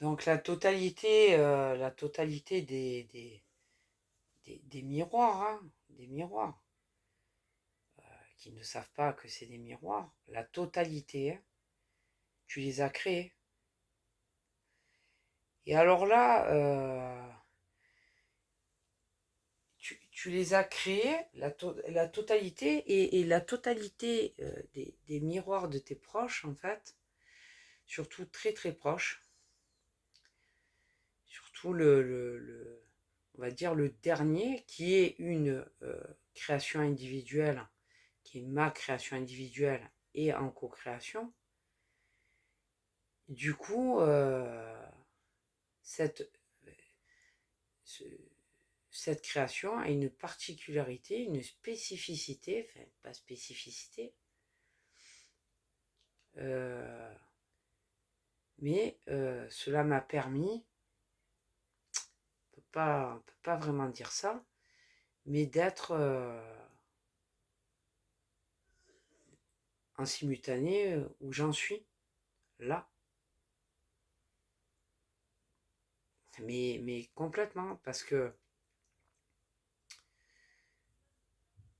Donc la totalité des miroirs, hein, des miroirs, qui ne savent pas que c'est des miroirs, la totalité, hein, tu les as créés. Et alors là, tu les as créés, la totalité, et la totalité des miroirs de tes proches, en fait, surtout très très proches, surtout on va dire le dernier, qui est une création individuelle, qui est ma création individuelle et en co-création. Du coup, cette, ce- cette création a une particularité, une spécificité, enfin pas spécificité, euh, mais cela m'a permis, on peut pas vraiment dire ça, mais d'être en simultané où j'en suis, là. Mais complètement, parce que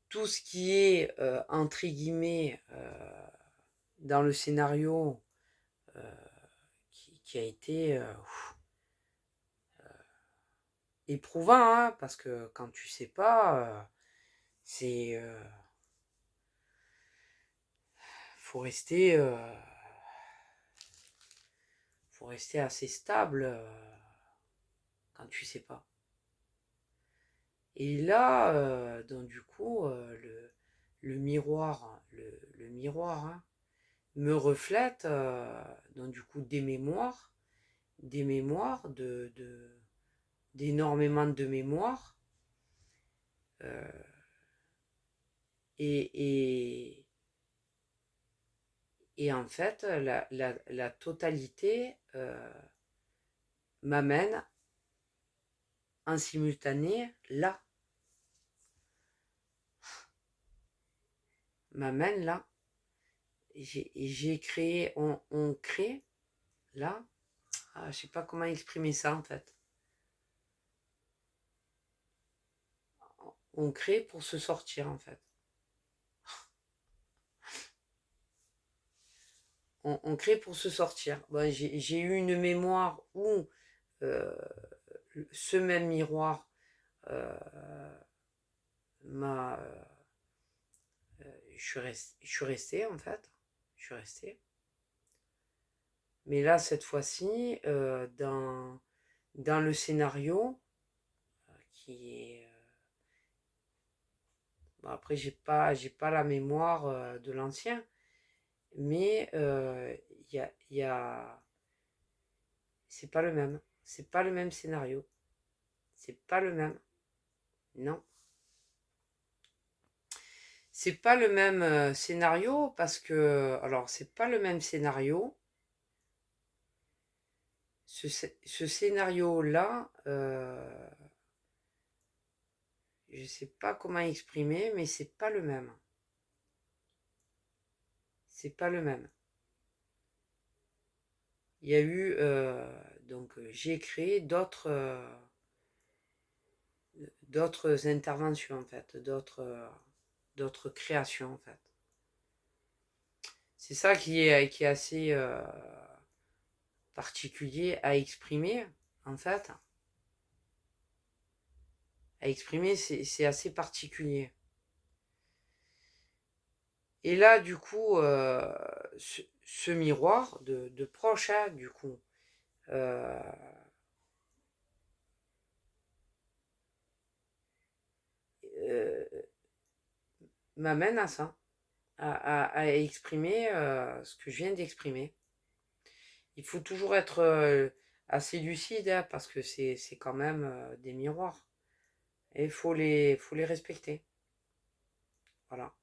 tout ce qui est, entre guillemets, dans le scénario euh, qui a été éprouvant, hein, parce que quand tu sais pas, c'est faut rester faut rester assez stable quand tu sais pas. Et là, donc du coup, le miroir, le miroir, hein, me reflète donc du coup des mémoires d'énormément de mémoires, euh, et, et, et en fait la totalité m'amène en simultané là, m'amène là. J'ai créé, on crée là. Ah, je sais pas comment exprimer ça en fait. On crée pour se sortir en fait. On crée pour se sortir. Bon, j'ai eu une mémoire où euh, ce même miroir euh, m'a. Je suis resté en fait. Je suis resté. Mais là, cette fois-ci, dans le scénario, qui est. Bon, après, j'ai pas la mémoire de l'ancien, mais y a, c'est pas le même. C'est pas le même scénario. C'est pas le même. Non. C'est pas le même scénario parce que. Alors, c'est pas le même scénario. Ce scénario-là, je sais pas comment exprimer, mais c'est pas le même. C'est pas le même. Il y a eu. Donc, j'ai créé d'autres interventions, en fait. D'autres créations, en fait. C'est ça qui est assez particulier à exprimer, en fait. À exprimer, c'est assez particulier. Et là, du coup, ce miroir de proche, hein, du coup, euh, euh, m'amène à ça, à exprimer ce que je viens d'exprimer. Il faut toujours être assez lucide, hein, parce que c'est quand même des miroirs. Et faut les respecter. Voilà.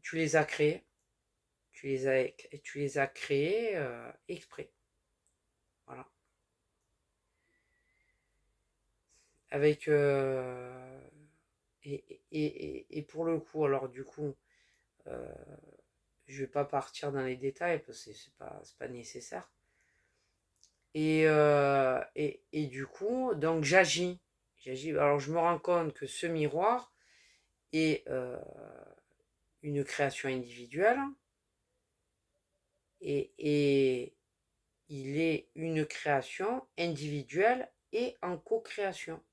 Tu les as créés. Tu les as créés exprès. Voilà. Avec. Et pour le coup, alors du coup, euh, je vais pas partir dans les détails parce que c'est pas nécessaire. Et du coup, donc j'agis. Alors je me rends compte que ce miroir est une création individuelle et il est une création individuelle et en co-création.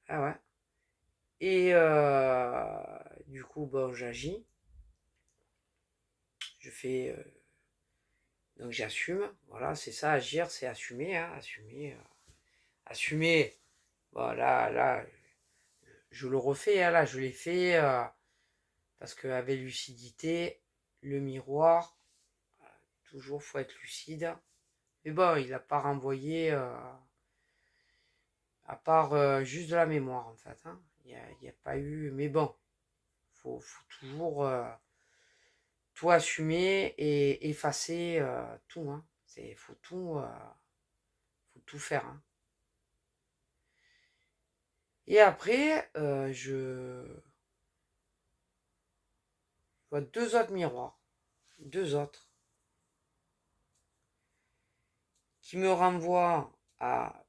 Ah ouais. Et du coup, bon, j'agis. Je fais. Donc j'assume. Voilà, c'est ça, agir, c'est assumer. Hein, assumer. Assumer. Voilà, là, je le refais. Hein, là, je l'ai fait. Parce qu'avec lucidité, le miroir, toujours faut être lucide. Mais bon, il n'a pas renvoyé, à part juste de la mémoire en fait. Hein. Il n'y a pas eu. Mais bon, faut toujours tout assumer et effacer tout. Hein. Faut tout faire. Hein. Et après, je vois deux autres miroirs. Deux autres. Qui me renvoient à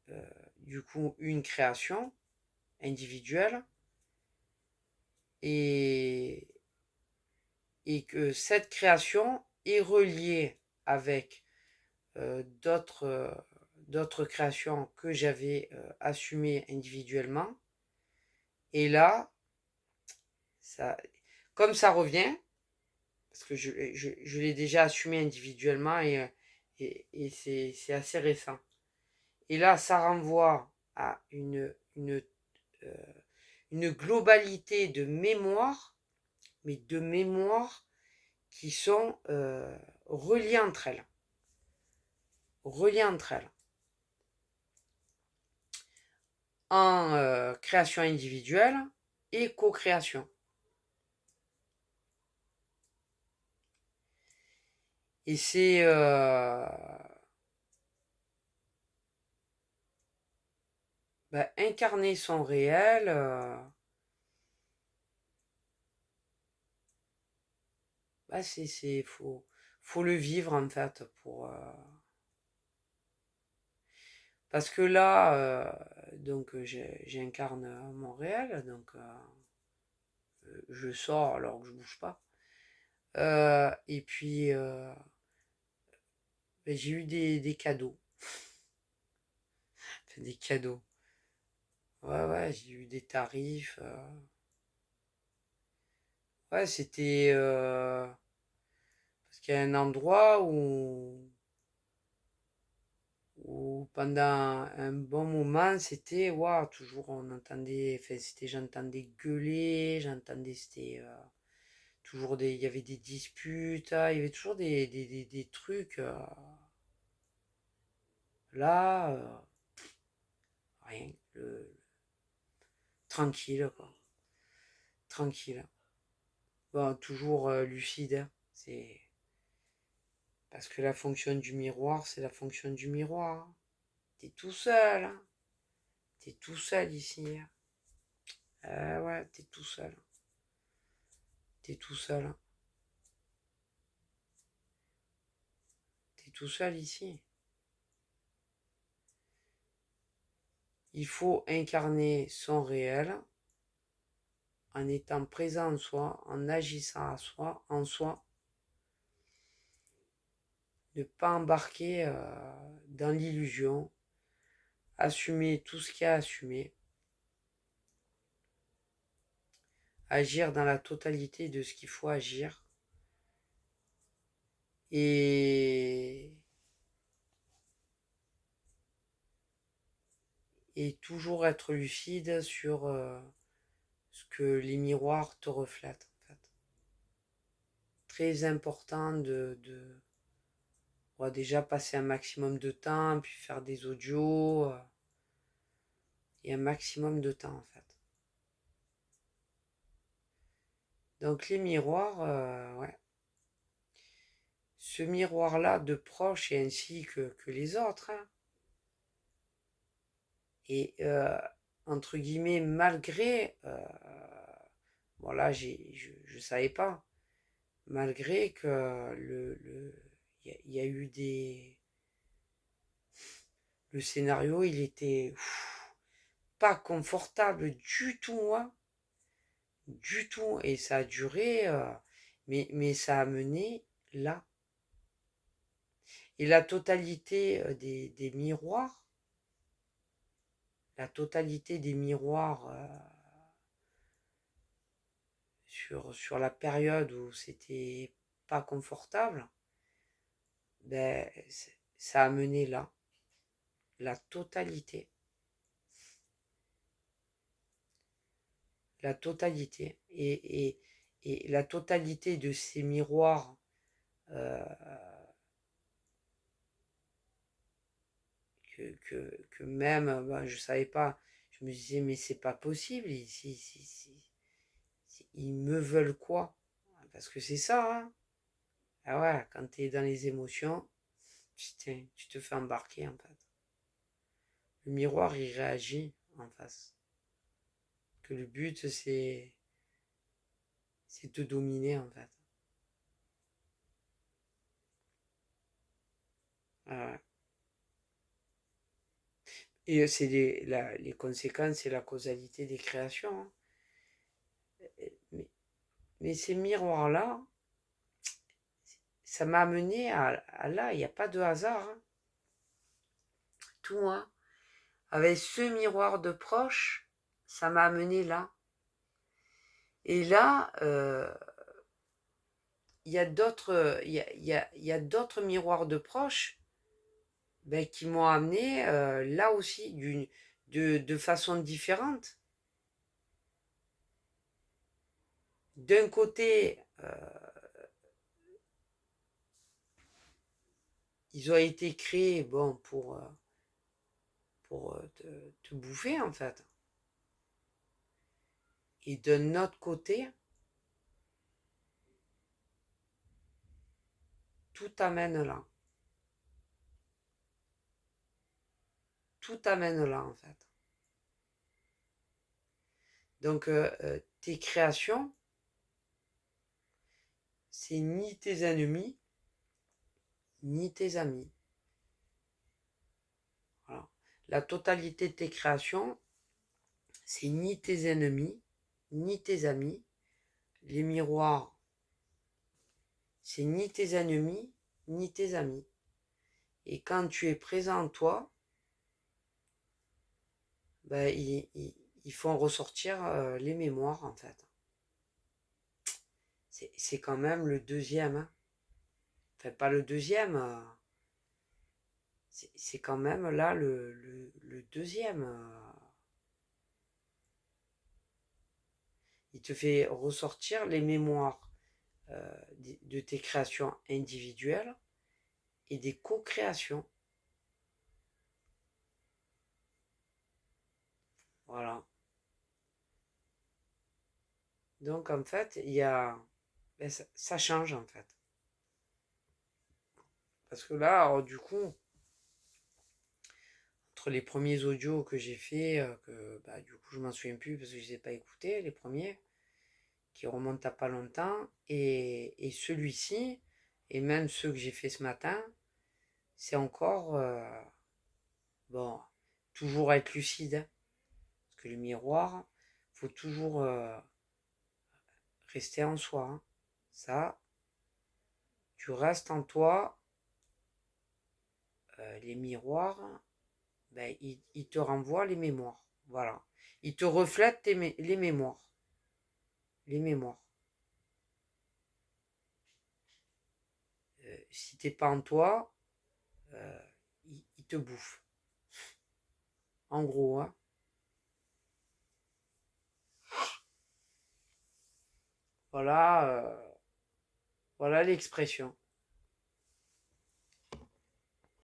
du coup une création individuelle et, et que cette création est reliée avec d'autres créations que j'avais assumées individuellement. Et là, ça, comme ça revient, parce que je l'ai déjà assumé individuellement et c'est assez récent. Et là, ça renvoie à une globalité de mémoire, mais de mémoire qui sont reliées entre elles. Reliées entre elles. En création individuelle et co-création. Et c'est incarner son réel. Faut le vivre en fait pour. Parce que là, donc j'incarne mon réel, donc je sors alors que je bouge pas. Et puis j'ai eu des cadeaux. Enfin, des cadeaux. Ouais, j'ai eu des tarifs. Ouais, c'était parce qu'il y a un endroit où pendant un bon moment, c'était waouh, toujours on entendait, enfin c'était j'entendais gueuler, j'entendais c'était toujours il y avait des disputes, il y avait toujours des trucs là, rien, tranquille quoi, tranquille. Bon, toujours lucide, hein. C'est parce que la fonction du miroir, c'est la fonction du miroir. Hein. T'es tout seul, hein. T'es tout seul ici. Ouais, t'es tout seul. T'es tout seul. Hein. T'es tout seul ici. Il faut incarner son réel en étant présent en soi, en agissant à soi, en soi. Ne pas embarquer dans l'illusion. Assumer tout ce qu'il y a à assumer. Agir dans la totalité de ce qu'il faut agir. Et toujours être lucide sur ce que les miroirs te reflètent en fait. Très important déjà passer un maximum de temps, puis faire des audios, et un maximum de temps en fait. Donc les miroirs, ouais. Ce miroir-là de proche et ainsi que les autres, hein. Et entre guillemets, malgré, bon là je savais pas, malgré que il y a eu le scénario, il était pas confortable du tout, hein, du tout, et ça a duré, mais ça a mené là. Et la totalité des miroirs, la totalité des miroirs sur la période où c'était pas confortable, ben, ça a mené là, la totalité. La totalité. Et la totalité de ces miroirs euh, que même, ben, je savais pas, je me disais, mais c'est pas possible, ils me veulent quoi? Parce que c'est ça, hein. Ah ouais, quand tu es dans les émotions, putain, tu te fais embarquer en fait. Le miroir, il réagit en face. Que le but, c'est de dominer en fait. Ah ouais. Et c'est les conséquences et la causalité des créations, hein. Mais, mais ces miroirs-là, ça m'a amené à là, il n'y a pas de hasard, hein. Tout, hein. Avec ce miroir de proche, ça m'a amené là. Et là, il y a d'autres, il y a d'autres miroirs de proches, ben, qui m'ont amené là aussi, de façon différente. D'un côté, ils ont été créés, bon, pour te bouffer en fait. Et d'un autre côté, tout amène là. Tout amène là en fait. Donc tes créations, c'est ni tes ennemis, ni tes amis. Voilà. La totalité de tes créations, c'est ni tes ennemis, ni tes amis. Les miroirs, c'est ni tes ennemis, ni tes amis. Et quand tu es présent en toi, ben, ils font ressortir les mémoires en fait. C'est quand même le deuxième, hein. Enfin, pas le deuxième, c'est quand même là le deuxième. Il te fait ressortir les mémoires de tes créations individuelles et des co-créations. Voilà. Donc en fait, il y a... Ben, ça change en fait. Parce que là, alors, du coup, entre les premiers audios que j'ai fait, que bah, du coup je m'en souviens plus parce que je ne les ai pas écoutés, les premiers, qui remontent à pas longtemps, et celui-ci, et même ceux que j'ai fait ce matin, c'est encore, bon, toujours être lucide, hein, parce que le miroir, faut toujours rester en soi, hein. Ça, tu restes en toi, les miroirs, ben, ils te renvoient les mémoires, voilà. Ils te reflètent les mémoires, les mémoires. Si t'es pas en toi, euh, il te bouffe. En gros, hein. Voilà, voilà l'expression.